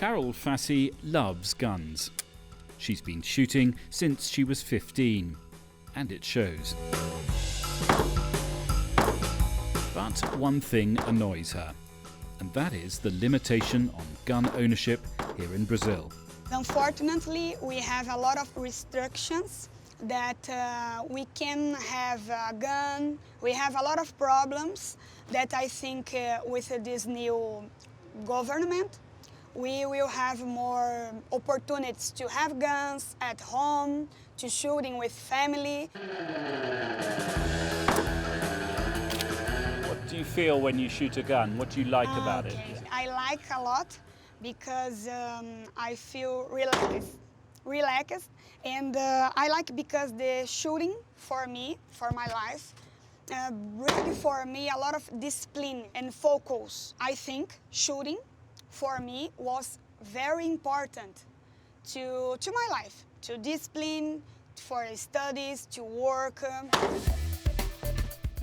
Carol Fassi loves guns. She's been shooting since she was 15, and it shows. But one thing annoys her, and that is the limitation on gun ownership here in Brazil. Unfortunately, we have a lot of restrictions that we can have a gun. We have a lot of problems that I think with this new government, we will have more opportunities to have guns at home, to shooting with family. What do you feel when you shoot a gun? What do you like about it? I like a lot because I feel relaxed, and I like because the shooting for me, for my life, bring for me a lot of discipline and focus. I think shooting for me was very important to my life, to discipline, for studies, to work.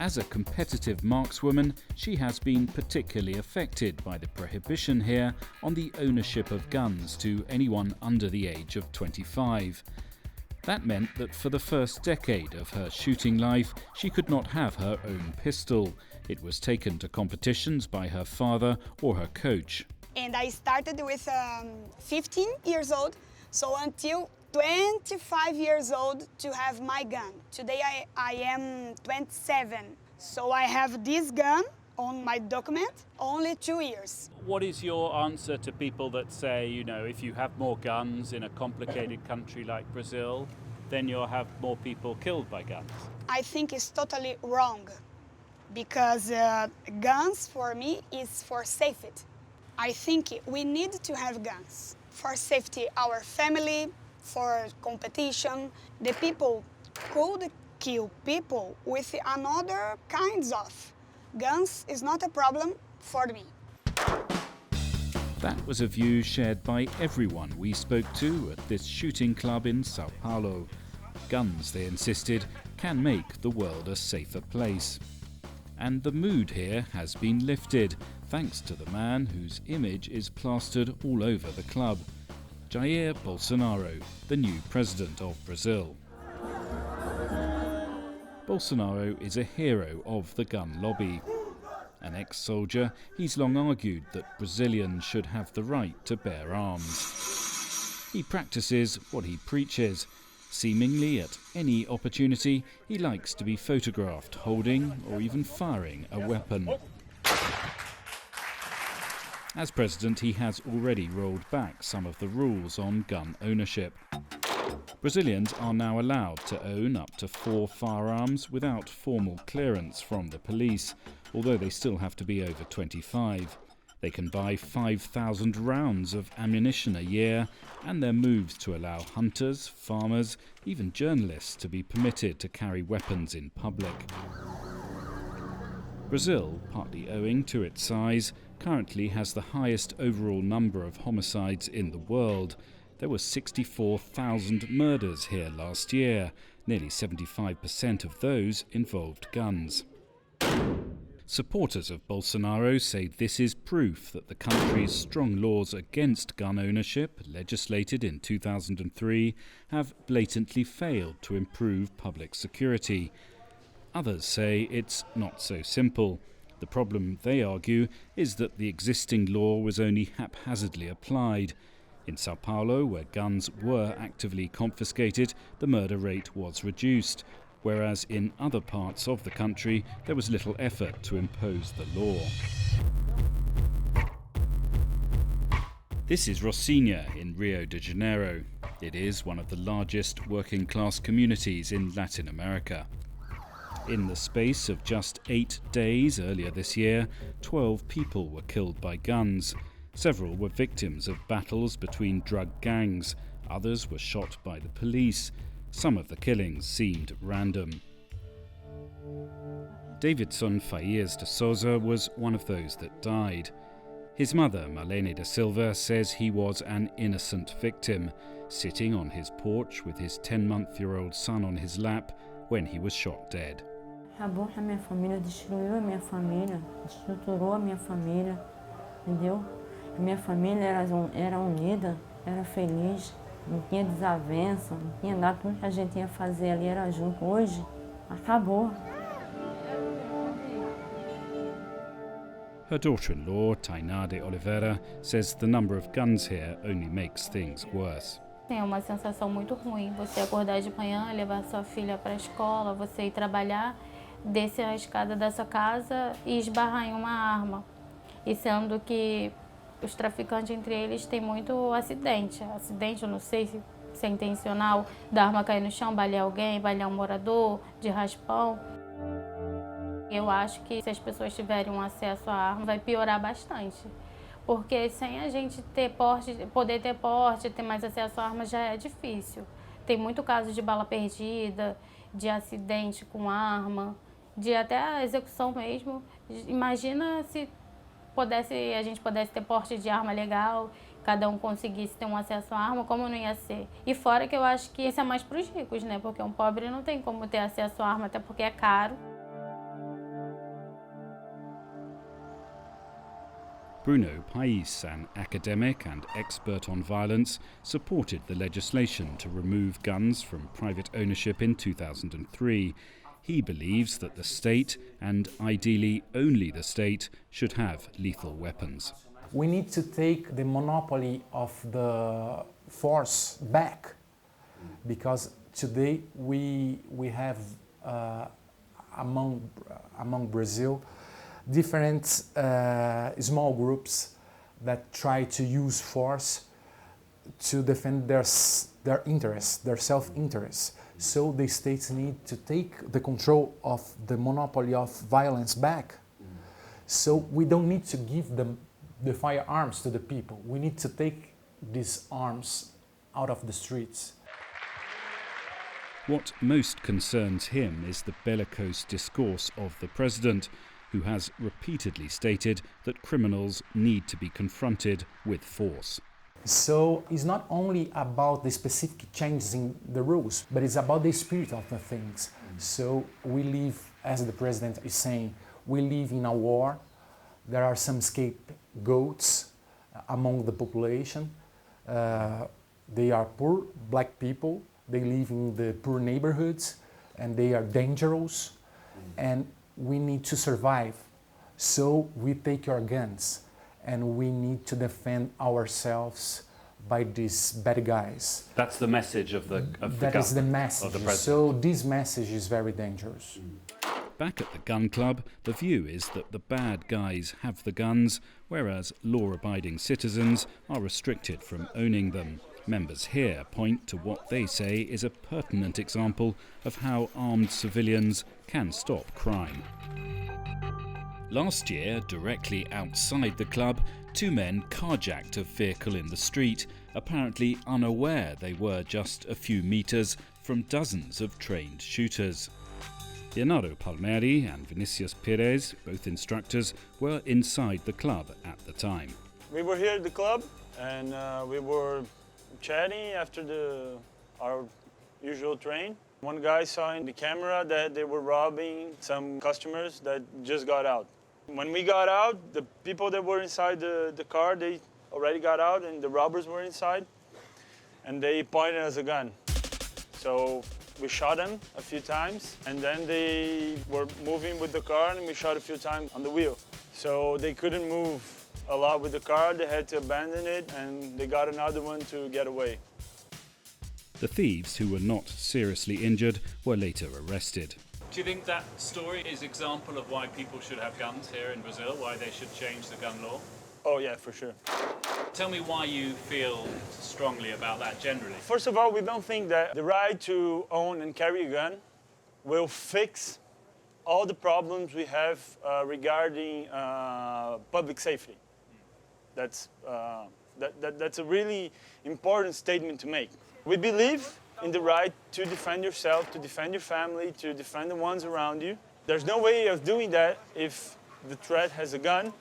As a competitive markswoman, she has been particularly affected by the prohibition here on the ownership of guns to anyone under the age of 25. That meant that for the first decade of her shooting life, she could not have her own pistol. It was taken to competitions by her father or her coach. And I started with 15 years old, so until 25 years old to have my gun. Today I am 27, so I have this gun on my document only 2 years. What is your answer to people that say, if you have more guns in a complicated country like Brazil, then you'll have more people killed by guns? I think it's totally wrong, because guns for me is for safety. I think we need to have guns for safety, our family, for competition. The people could kill people with another kinds of. Guns is not a problem for me. That was a view shared by everyone we spoke to at this shooting club in Sao Paulo. Guns, they insisted, can make the world a safer place. And the mood here has been lifted, thanks to the man whose image is plastered all over the club, Jair Bolsonaro, the new president of Brazil. Bolsonaro is a hero of the gun lobby. An ex-soldier, he's long argued that Brazilians should have the right to bear arms. He practices what he preaches. Seemingly at any opportunity, he likes to be photographed holding or even firing a weapon. As president, he has already rolled back some of the rules on gun ownership. Brazilians are now allowed to own up to 4 firearms without formal clearance from the police, although they still have to be over 25. They can buy 5,000 rounds of ammunition a year, and there are moves to allow hunters, farmers, even journalists to be permitted to carry weapons in public. Brazil, partly owing to its size, currently has the highest overall number of homicides in the world. There were 64,000 murders here last year. Nearly 75% of those involved guns. Supporters of Bolsonaro say this is proof that the country's strong laws against gun ownership, legislated in 2003, have blatantly failed to improve public security. Others say it's not so simple. The problem, they argue, is that the existing law was only haphazardly applied. In Sao Paulo, where guns were actively confiscated, the murder rate was reduced, whereas in other parts of the country there was little effort to impose the law. This is Rocinha in Rio de Janeiro. It is one of the largest working-class communities in Latin America. In the space of just 8 days earlier this year, 12 people were killed by guns. Several were victims of battles between drug gangs. Others were shot by the police. Some of the killings seemed random. Davidson Faias de Souza was one of those that died. His mother, Marlene da Silva, says he was an innocent victim, sitting on his porch with his 10-month-old son on his lap when he was shot dead. Acabou com a minha família, destruiu a minha família, estruturou a minha família, entendeu? A minha família era unida, era feliz, não tinha desavença, não tinha nada, tudo que a gente ia fazer ali era junto. Hoje, acabou. Her daughter-in-law, Tainade Oliveira, says the number of guns here only makes things worse. É uma sensação muito ruim você acordar de manhã, levar sua filha para a escola, você ir trabalhar, descer a escada da sua casa e esbarrar em uma arma. E sendo que os traficantes entre eles têm muito acidente. Acidente, eu não sei se é intencional, da arma cair no chão, balear alguém, balear um morador, de raspão. Eu acho que se as pessoas tiverem um acesso à arma, vai piorar bastante. Porque sem a gente ter porte, poder ter porte, ter mais acesso à arma já é difícil. Tem muito caso de bala perdida, de acidente com arma, de até a execução mesmo. Imagina se a gente pudesse ter porte de arma legal, cada um conseguisse ter um acesso à arma, como não ia ser? E fora que eu acho que isso é mais para os ricos, né? Porque um pobre não tem como ter acesso à arma, até porque é caro. Bruno Pais, an academic and expert on violence, supported the legislation to remove guns from private ownership in 2003. He believes that the state, and ideally only the state, should have lethal weapons. We need to take the monopoly of the force back, because today we have among Brazil different small groups that try to use force to defend their interests, their self-interest. So the states need to take the control of the monopoly of violence back. So we don't need to give them the firearms to the people. We need to take these arms out of the streets. What most concerns him is the bellicose discourse of the president, who has repeatedly stated that criminals need to be confronted with force. So it's not only about the specific changes in the rules, but it's about the spirit of the things. So we live, as the president is saying, we live in a war. There are some scapegoats among the population. They are poor black people. They live in the poor neighborhoods and they are dangerous. And we need to survive. So we take our guns and we need to defend ourselves by these bad guys. That's the message of the That is the message. So this message is very dangerous. Back at the gun club, the view is that the bad guys have the guns, whereas law-abiding citizens are restricted from owning them. Members here point to what they say is a pertinent example of how armed civilians can stop crime. Last year, directly outside the club, two men carjacked a vehicle in the street, apparently unaware they were just a few meters from dozens of trained shooters. Leonardo Palmieri and Vinicius Perez, both instructors, were inside the club at the time. We were here at the club and we were chatting after our usual train. One guy saw in the camera that they were robbing some customers that just got out. When we got out, the people that were inside the car, they already got out and the robbers were inside and they pointed us a gun. So we shot them a few times and then they were moving with the car and we shot a few times on the wheel. So they couldn't move a lot with the car, they had to abandon it and they got another one to get away. The thieves, who were not seriously injured, were later arrested. Do you think that story is an example of why people should have guns here in Brazil, why they should change the gun law? Oh yeah, for sure. Tell me why you feel strongly about that generally. First of all, we don't think that the right to own and carry a gun will fix all the problems we have regarding public safety. That's a really important statement to make. We believe in the right to defend yourself, to defend your family, to defend the ones around you. There's no way of doing that if the threat has a gun,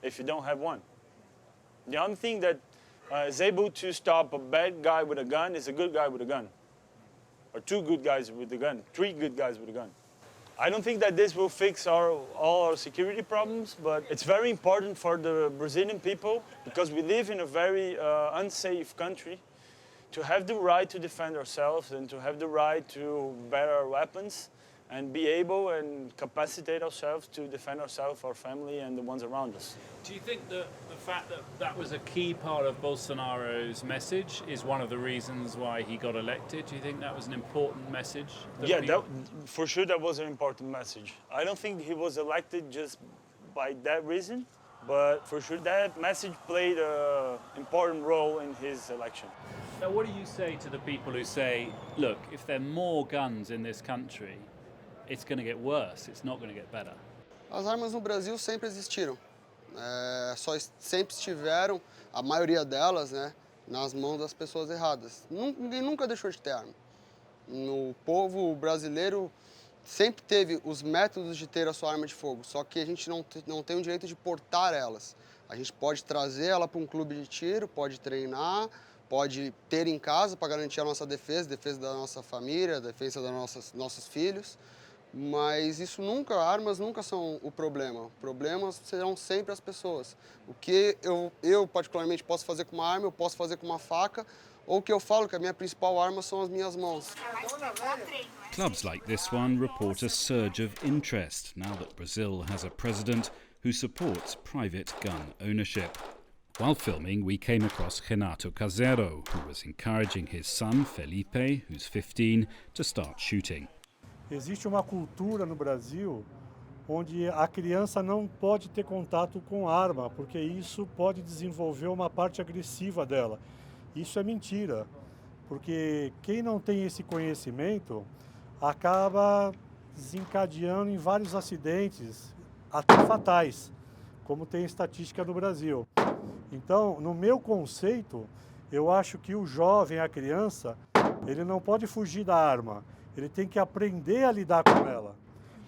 if you don't have one. The only thing that is able to stop a bad guy with a gun is a good guy with a gun. Or two good guys with a gun, three good guys with a gun. I don't think that this will fix all our security problems, but it's very important for the Brazilian people, because we live in a very unsafe country, to have the right to defend ourselves and to have the right to bear our weapons and be able and capacitate ourselves to defend ourselves, our family, and the ones around us. Do you think that the fact that that was a key part of Bolsonaro's message is one of the reasons why he got elected? Do you think that was an important message? Yeah, for sure that was an important message. I don't think he was elected just by that reason, but for sure that message played an important role in his election. Now, what do you say to the people who say, look, if there are more guns in this country, it's going to get worse, it's not going to get better? As armas no Brasil sempre existiram. Só sempre estiveram, a maioria delas, né, nas mãos das pessoas erradas. Ninguém nunca deixou de ter arma. O povo brasileiro sempre teve os métodos de ter a sua arma de fogo, só que a gente não tem o direito de portar elas. A gente pode trazer ela para um clube de tiro, pode treinar, pode ter em casa para garantir a nossa defesa da nossa família, defesa dos nossos filhos. Mas armas nunca são o problema. O problema serão sempre as pessoas. O que eu particularmente posso fazer com uma arma, eu posso fazer com uma faca, ou o que eu falo que a minha principal arma são as minhas mãos. Clubs like this one report a surge of interest now that Brazil has a president who supports private gun ownership. While filming, we came across Renato Casero, who was encouraging his son, Felipe, who's 15, to start shooting. Existe uma cultura no Brasil onde a criança não pode ter contato com arma, porque isso pode desenvolver uma parte agressiva dela. Isso é mentira, porque quem não tem esse conhecimento acaba desencadeando em vários acidentes, até fatais, como tem estatística no Brasil. Então, no meu conceito, eu acho que o jovem, a criança, ele não pode fugir da arma. Ele tem que aprender a lidar com ela.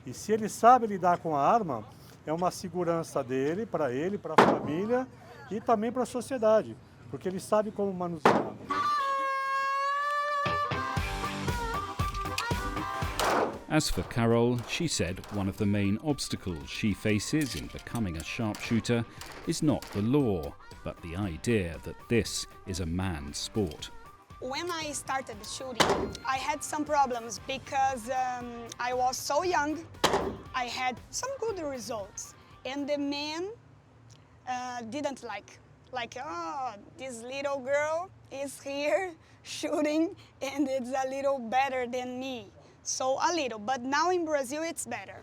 E se ele sabe lidar com a arma, é uma segurança dele, para a família e também para a sociedade, porque ele sabe como manusear. As for Carol, she said one of the main obstacles she faces in becoming a sharpshooter is not the law, but the idea that this is a man's sport. When I started shooting, I had some problems because I was so young. I had some good results, and the men didn't like, oh, this little girl is here shooting, and it's a little better than me. So a little, but now in Brazil it's better.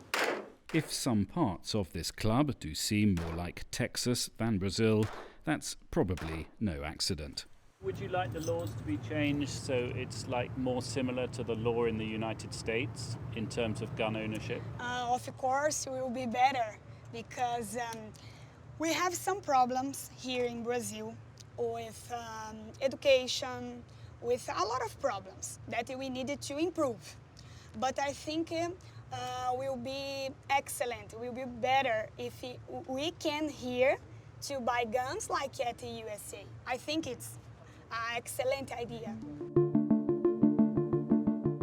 If some parts of this club do seem more like Texas than Brazil, that's probably no accident. Would you like the laws to be changed so it's like more similar to the law in the United States in terms of gun ownership? Of course, it will be better because we have some problems here in Brazil with education, with a lot of problems that we needed to improve. But I think will be excellent, will be better if we can here to buy guns like at the USA. I think it's an excellent idea.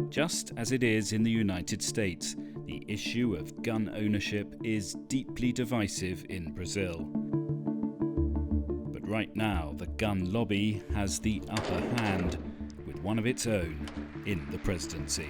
Just as it is in the United States, the issue of gun ownership is deeply divisive in Brazil. But right now, the gun lobby has the upper hand, with one of its own in the presidency.